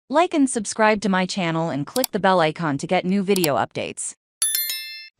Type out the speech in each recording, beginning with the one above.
Like and subscribe to my channel and click the bell icon to get new video updates.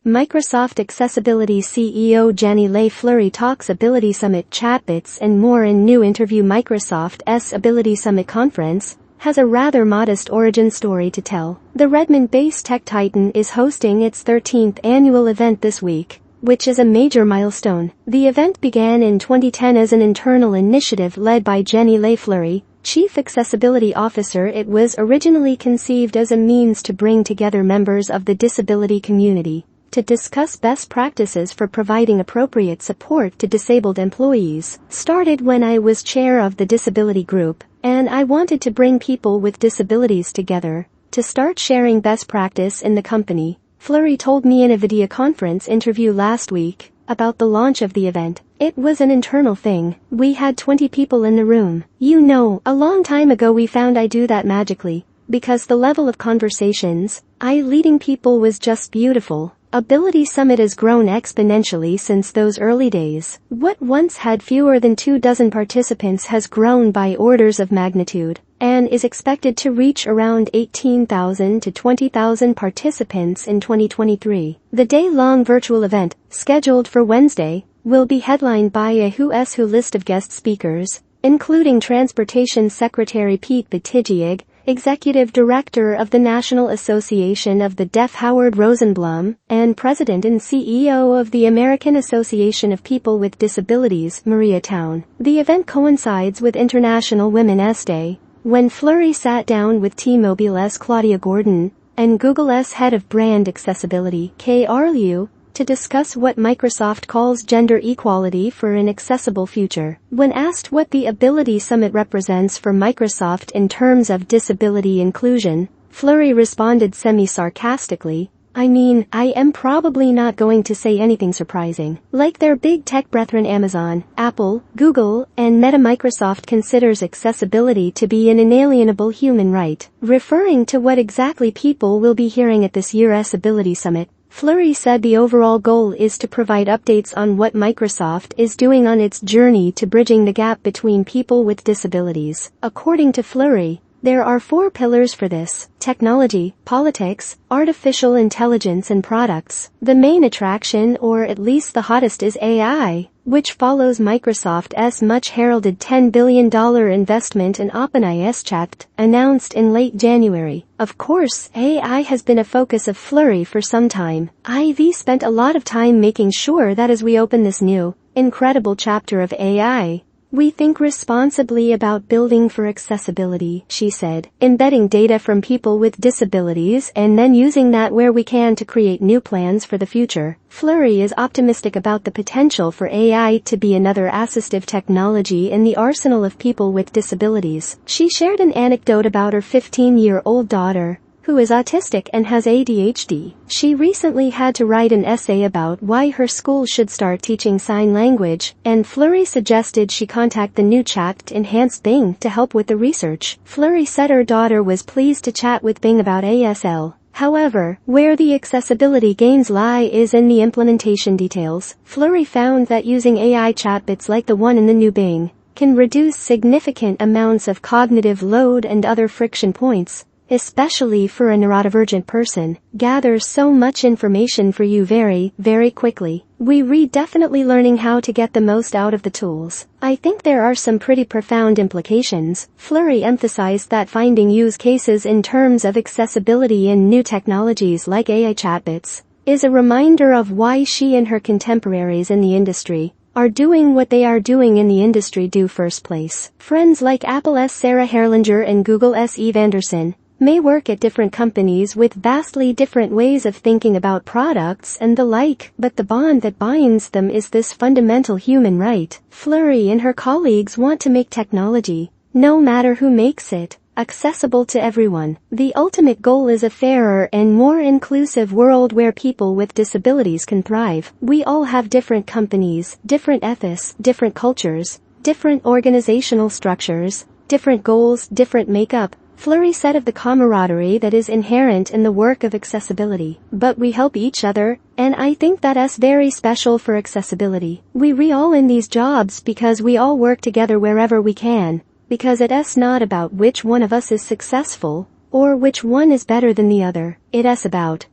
Microsoft Accessibility CEO Jenny Lay Flurrie talks Ability Summit Chatbots and more in new interview. Microsoft's Ability Summit conference has a rather modest origin story to tell. The Redmond-based tech titan is hosting its 13th annual event this week, which is a major milestone. The event began in 2010 as an internal initiative led by Jenny Lay Flurrie, Chief Accessibility Officer. It was originally conceived as a means to bring together members of the disability community to discuss best practices for providing appropriate support to disabled employees. Started when I was chair of the disability group, and I wanted to bring people with disabilities together to start sharing best practice in the company, Flurrie told me in a video conference interview last week about the launch of the event. It was an internal thing. We had 20 people in the room. A long time ago we found I do that magically, because the level of conversations I leading people was just beautiful. Ability Summit has grown exponentially since those early days. What once had fewer than 24 participants has grown by orders of magnitude, and is expected to reach around 18,000 to 20,000 participants in 2023. The day-long virtual event, scheduled for Wednesday, will be headlined by a who's who list of guest speakers, including Transportation Secretary Pete Buttigieg, Executive Director of the National Association of the Deaf Howard Rosenblum, and President and CEO of the American Association of People with Disabilities, Maria Town. The event coincides with International Women's Day, when Flurrie sat down with T-Mobile's Claudia Gordon and Google's head of brand accessibility, Kay Liu, to discuss what Microsoft calls gender equality for an accessible future. When asked what the Ability Summit represents for Microsoft in terms of disability inclusion, Flurrie responded semi-sarcastically, I am probably not going to say anything surprising. Like their big tech brethren Amazon, Apple, Google, and Meta, Microsoft considers accessibility to be an inalienable human right. Referring to what exactly people will be hearing at this year's Ability Summit, Flurrie said the overall goal is to provide updates on what Microsoft is doing on its journey to bridging the gap between people with disabilities. According to Flurrie, there are 4 pillars for this: technology, politics, artificial intelligence and products. The main attraction, or at least the hottest, is AI, which follows Microsoft's much-heralded $10 billion investment in OpenAI's Chat, announced in late January. Of course, AI has been a focus of Flurrie for some time. I've spent a lot of time making sure that as we open this new, incredible chapter of AI, we think responsibly about building for accessibility, she said, embedding data from people with disabilities and then using that where we can to create new plans for the future. Flurrie is optimistic about the potential for AI to be another assistive technology in the arsenal of people with disabilities. She shared an anecdote about her 15-year-old daughter, who is autistic and has ADHD. She recently had to write an essay about why her school should start teaching sign language, and Flurrie suggested she contact the new chat-enhanced Bing to help with the research. Flurrie said her daughter was pleased to chat with Bing about ASL. However, where the accessibility gains lie is in the implementation details. Flurrie found that using AI chatbots like the one in the new Bing can reduce significant amounts of cognitive load and other friction points, especially for a neurodivergent person, gather so much information for you very, very quickly. We're definitely learning how to get the most out of the tools. I think there are some pretty profound implications. Flurrie emphasized that finding use cases in terms of accessibility in new technologies like AI chatbots is a reminder of why she and her contemporaries in the industry are doing what they are doing in the industry do first place. Friends like Apple's Sarah Herrlinger and Google's Eve Anderson may work at different companies with vastly different ways of thinking about products and the like, but the bond that binds them is this fundamental human right. Flurrie and her colleagues want to make technology, no matter who makes it, accessible to everyone. The ultimate goal is a fairer and more inclusive world where people with disabilities can thrive. We all have different companies, different ethos, different cultures, different organizational structures, different goals, different makeup, Flurrie said of the camaraderie that is inherent in the work of accessibility. But we help each other, and I think that's very special for accessibility. We all in these jobs because we all work together wherever we can, because it's not about which one of us is successful, or which one is better than the other. It's about